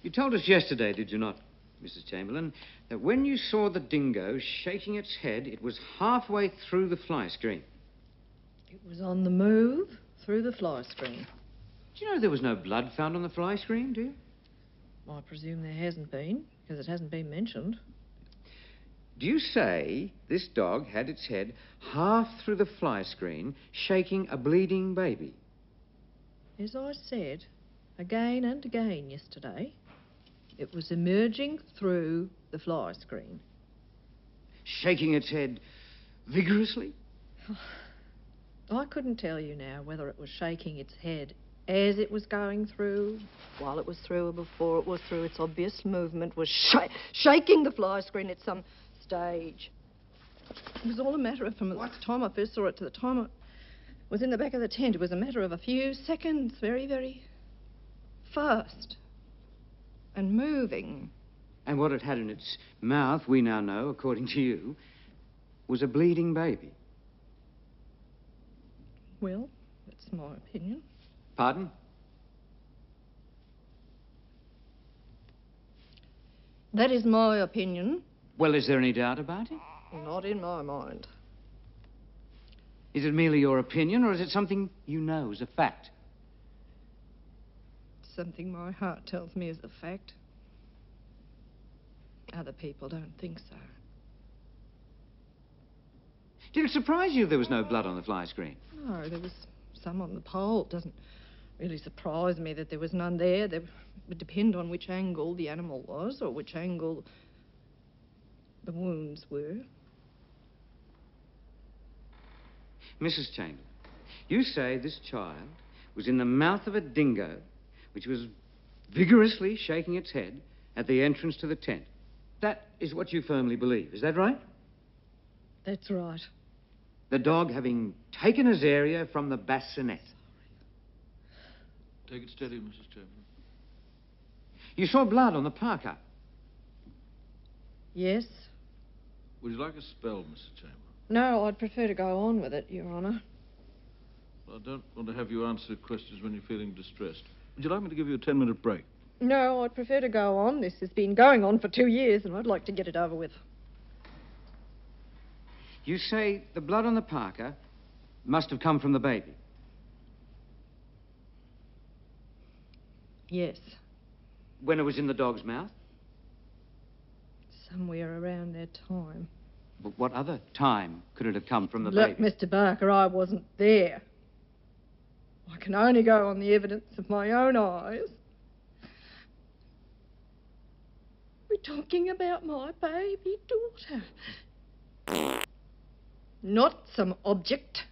You told us yesterday, did you not, Mrs. Chamberlain, that when you saw the dingo shaking its head, it was halfway through the fly screen. It was on the move through the fly screen. Do you know there was no blood found on the fly screen, do you? I presume there hasn't been, because it hasn't been mentioned. Do you say this dog had its head half through the fly screen, shaking a bleeding baby? As I said again and again yesterday, it was emerging through the fly screen. Shaking its head vigorously? I couldn't tell you now whether it was shaking its head as it was going through, while it was through, or before it was through. Its obvious movement was shaking the fly screen at some stage. It was all a matter of, from the time I first saw it to the time I was in the back of the tent, it was a matter of a few seconds, very, very fast and moving. And what it had in its mouth, we now know, according to you, was a bleeding baby. Well, that's my opinion. Pardon? That is my opinion. Well, is there any doubt about it? Not in my mind. Is it merely your opinion, or is it something you know as a fact? Something my heart tells me is a fact. Other people don't think so. Did it surprise you there was no blood on the fly screen? No, there was some on the pole. It doesn't really surprise me that there was none there. It would depend on which angle the animal was, or which angle the wounds were. Mrs. Chamberlain, you say this child was in the mouth of a dingo, which was vigorously shaking its head at the entrance to the tent. That is what you firmly believe. Is that right? That's right. The dog having taken his area from the bassinet. Take it steady, Mrs. Chamberlain. You saw blood on the parka. Yes. Would you like a spell, Mrs. Chamberlain? No, I'd prefer to go on with it, Your Honour. Well, I don't want to have you answer questions when you're feeling distressed. Would you like me to give you a 10-minute break? No, I'd prefer to go on. This has been going on for 2 years, and I'd like to get it over with. You say the blood on the parka must have come from the baby. Yes. When it was in the dog's mouth? Somewhere around that time. But what other time could it have come from the Look, baby? Mr. Barker, I wasn't there. I can only go on the evidence of my own eyes. We're talking about my baby daughter. Not some object